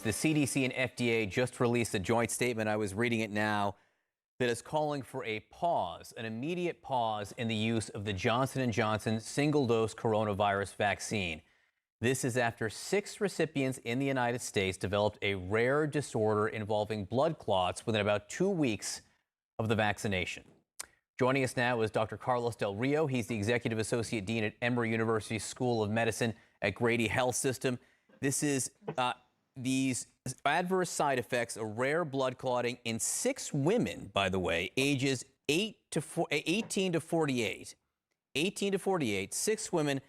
The CDC and FDA just released a joint statement. I was reading it now that is calling for a pause, an immediate pause in the use of the Johnson & Johnson single-dose coronavirus vaccine. This is after 6 recipients in the United States developed a rare disorder involving blood clots within about 2 weeks of the vaccination. Joining us now is Dr. Carlos Del Rio. He's the Executive Associate Dean at Emory University School of Medicine at Grady Health System. This is these adverse side effects, a rare blood clotting in 6 women, by the way, ages 18 to 48. 18 to 48, 6 women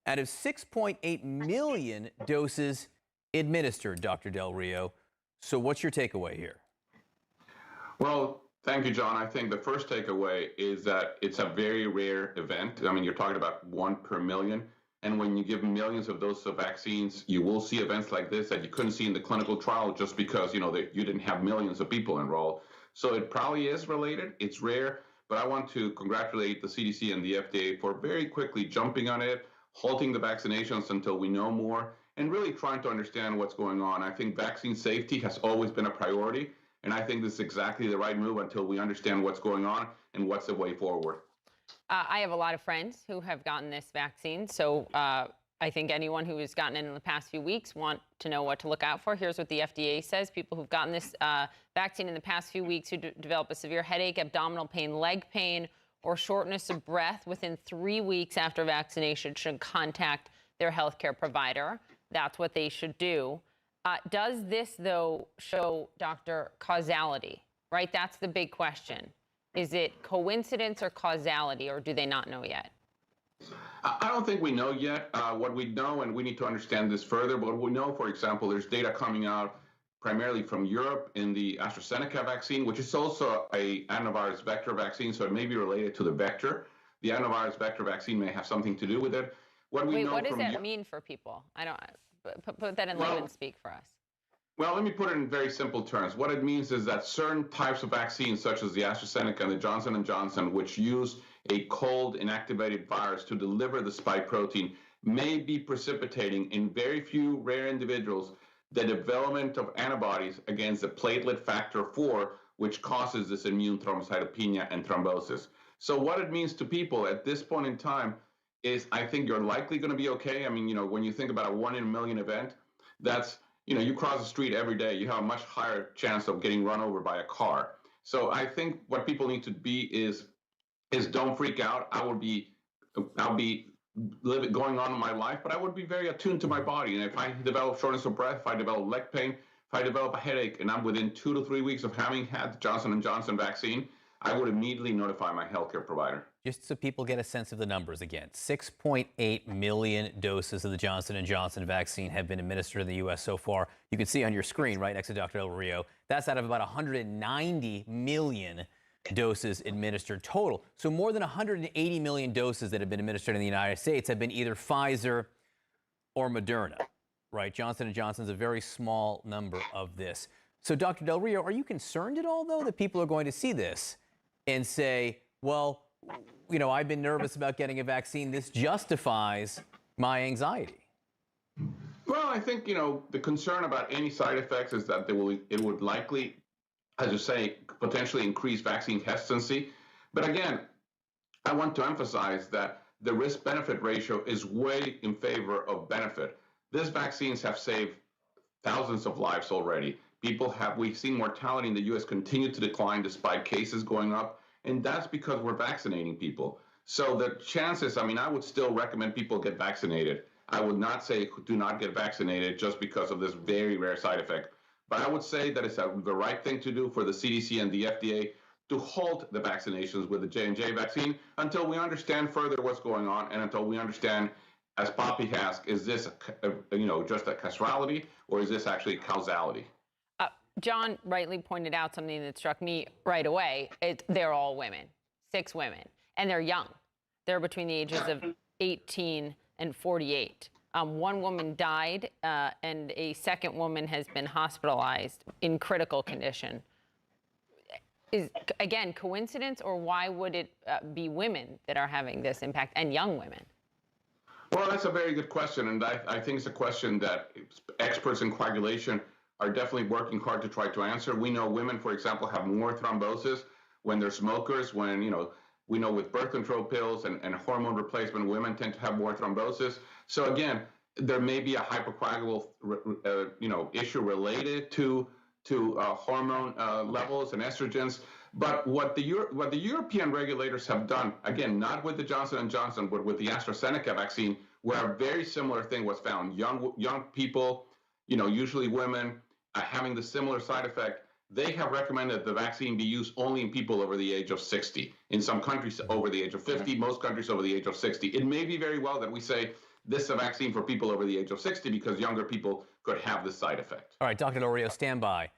out of 6.8 million doses administered, Dr. Del Rio. So what's your takeaway here? Well, thank you, John. I think the first takeaway is that it's a very rare event. I mean, you're talking about 1 per million. And when you give millions of doses of vaccines, you will see events like this that you couldn't see in the clinical trial just because, you didn't have millions of people enrolled. So it probably is related. It's rare. But I want to congratulate the CDC and the FDA for very quickly jumping on it, halting the vaccinations until we know more, and really trying to understand what's going on. I think vaccine safety has always been a priority. And I think this is exactly the right move until we understand what's going on and what's the way forward. I have a lot of friends who have gotten this vaccine, so I think anyone who has gotten it in the past few weeks want to know what to look out for. Here's what the FDA says. People who've gotten this vaccine in the past few weeks who develop a severe headache, abdominal pain, leg pain, or shortness of breath within 3 weeks after vaccination should contact their healthcare provider. That's what they should do. Does this, though, show, Doctor, causality, right? That's the big question. Is it coincidence or causality, or do they not know yet? I don't think we know yet. What we know, and we need to understand this further, but we know, for example, there's data coming out primarily from Europe in the AstraZeneca vaccine, which is also a adenovirus vector vaccine, so it may be related to the vector. The adenovirus vector vaccine may have something to do with it. What does that mean for people? I don't put that in layman's speak for us. Well, let me put it in very simple terms. What it means is that certain types of vaccines, such as the AstraZeneca and the Johnson & Johnson, which use a cold inactivated virus to deliver the spike protein, may be precipitating in very few rare individuals the development of antibodies against the platelet factor 4, which causes this immune thrombocytopenia and thrombosis. So what it means to people at this point in time is I think you're likely going to be okay. I mean, when you think about a 1 in a million event, that's you cross the street every day, you have a much higher chance of getting run over by a car. So I think what people need to be is don't freak out. I'll be going on in my life, but I would be very attuned to my body. And if I develop shortness of breath, if I develop leg pain, if I develop a headache, and I'm within 2 to 3 weeks of having had the Johnson & Johnson vaccine, I would immediately notify my healthcare provider. Just so people get a sense of the numbers again, 6.8 million doses of the Johnson & Johnson vaccine have been administered in the U.S. so far. You can see on your screen right next to Dr. Del Rio, that's out of about 190 million doses administered total. So more than 180 million doses that have been administered in the United States have been either Pfizer or Moderna, right? Johnson & Johnson's a very small number of this. So Dr. Del Rio, are you concerned at all, though, that people are going to see this and say, well, I've been nervous about getting a vaccine. This justifies my anxiety? Well, I think, the concern about any side effects is that it would likely, as you say, potentially increase vaccine hesitancy. But again, I want to emphasize that the risk-benefit ratio is way in favor of benefit. These vaccines have saved thousands of lives already. We've seen mortality in the U.S. continue to decline despite cases going up. And that's because we're vaccinating people. So the chances, I would still recommend people get vaccinated. I would not say do not get vaccinated just because of this very rare side effect. But I would say that it's the right thing to do for the CDC and the FDA to halt the vaccinations with the J&J vaccine until we understand further what's going on and until we understand, as Poppy asked, is this just a causality or is this actually causality? John rightly pointed out something that struck me right away. They're all women, 6 women, and they're young. They're between the ages of 18 and 48. One woman died, and a second woman has been hospitalized in critical condition. Is, again, coincidence, or why would it be women that are having this impact, and young women? Well, that's a very good question, and I think it's a question that experts in coagulation are definitely working hard to try to answer. We know women, for example, have more thrombosis when they're smokers, when, we know with birth control pills and hormone replacement, women tend to have more thrombosis. So again, there may be a hypercoagulable, issue related to hormone levels and estrogens. But what the European regulators have done, again, not with the Johnson & Johnson, but with the AstraZeneca vaccine, where a very similar thing was found. Young people, usually women, having the similar side effect, they have recommended the vaccine be used only in people over the age of 60. In some countries over the age of 50, most countries over the age of 60. It may be very well that we say this is a vaccine for people over the age of 60 because younger people could have this side effect. All right, Dr. Del Rio, stand by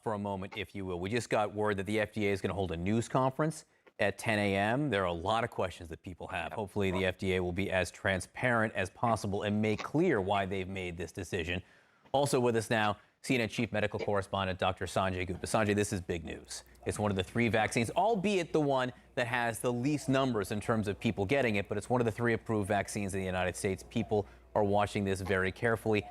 for a moment, if you will. We just got word that the FDA is going to hold a news conference at 10 a.m. There are a lot of questions that people have. Hopefully the FDA will be as transparent as possible and make clear why they've made this decision. Also with us now, CNN Chief Medical Correspondent Dr. Sanjay Gupta. Sanjay, this is big news. It's one of the 3 vaccines, albeit the one that has the least numbers in terms of people getting it, but it's one of the 3 approved vaccines in the United States. People are watching this very carefully.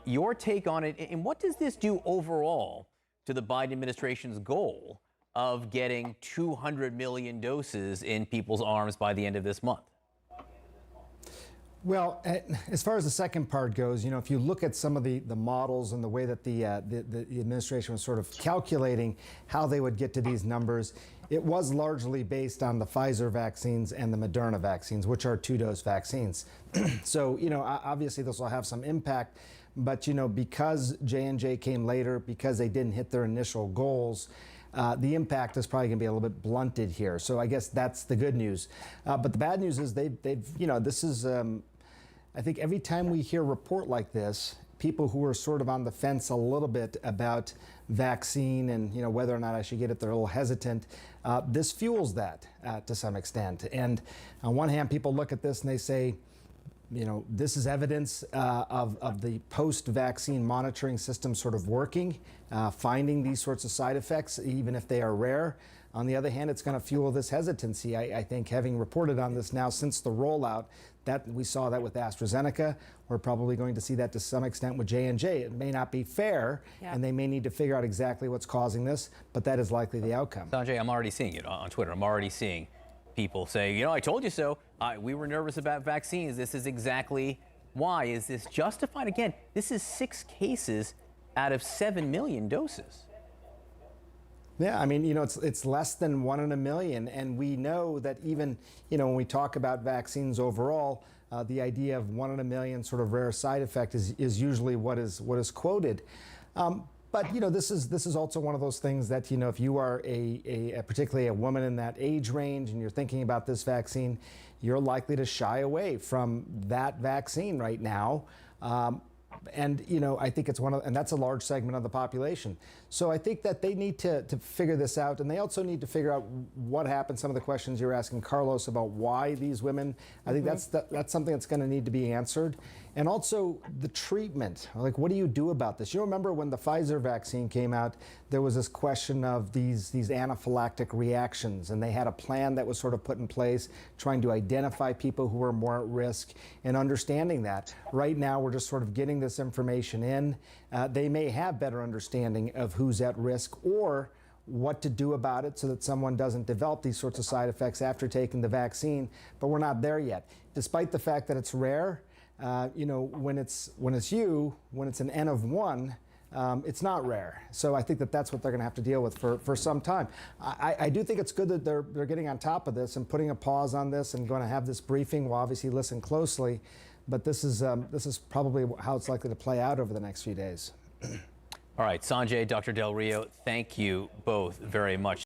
Your take on it, and what does this do overall to the Biden administration's goal of getting 200 million doses in people's arms by the end of this month? Well, as far as the second part goes, if you look at some of the models and the way that the administration was sort of calculating how they would get to these numbers, it was largely based on the Pfizer vaccines and the Moderna vaccines, which are 2-dose vaccines. So, obviously this will have some impact, but, because J&J came later, because they didn't hit their initial goals, the impact is probably going to be a little bit blunted here. So I guess that's the good news. But the bad news is they've this is, I think every time we hear a report like this, people who are sort of on the fence a little bit about vaccine and whether or not I should get it, they're a little hesitant. This fuels that to some extent. And on one hand, people look at this and they say, this is evidence of the post-vaccine monitoring system sort of working, finding these sorts of side effects, even if they are rare. On the other hand, it's going to fuel this hesitancy. I think having reported on this now since the rollout, that we saw that with AstraZeneca, we're probably going to see that to some extent with J&J. It may not be fair, and they may need to figure out exactly what's causing this, but that is likely the outcome. Sanjay, I'm already seeing it on Twitter. I'm already seeing people say, I told you so. We were nervous about vaccines. This is exactly why. Is this justified? Again, this is 6 cases out of 7 million doses. Yeah, I mean, it's less than 1 in a million, and we know that even, when we talk about vaccines overall, the idea of 1 in a million sort of rare side effect is usually what is quoted. But this is also one of those things that if you are particularly a woman in that age range and you're thinking about this vaccine, you're likely to shy away from that vaccine right now. And I think it's and that's a large segment of the population. So I think that they need to figure this out, and they also need to figure out what happened. Some of the questions you were asking Carlos about why these women, I think that's something that's going to need to be answered. And also the treatment, like what do you do about this? You remember when the Pfizer vaccine came out, there was this question of these anaphylactic reactions, and they had a plan that was sort of put in place trying to identify people who were more at risk and understanding that. Right now we're just sort of getting this information in. They may have better understanding of who's at risk or what to do about it so that someone doesn't develop these sorts of side effects after taking the vaccine, but we're not there yet. Despite the fact that it's rare, when it's an N of 1, it's not rare. So I think that's what they're going to have to deal with for some time. I do think it's good that they're getting on top of this and putting a pause on this and going to have this briefing. We'll obviously listen closely, but this is probably how it's likely to play out over the next few days. All right, Sanjay, Dr. Del Rio, thank you both very much.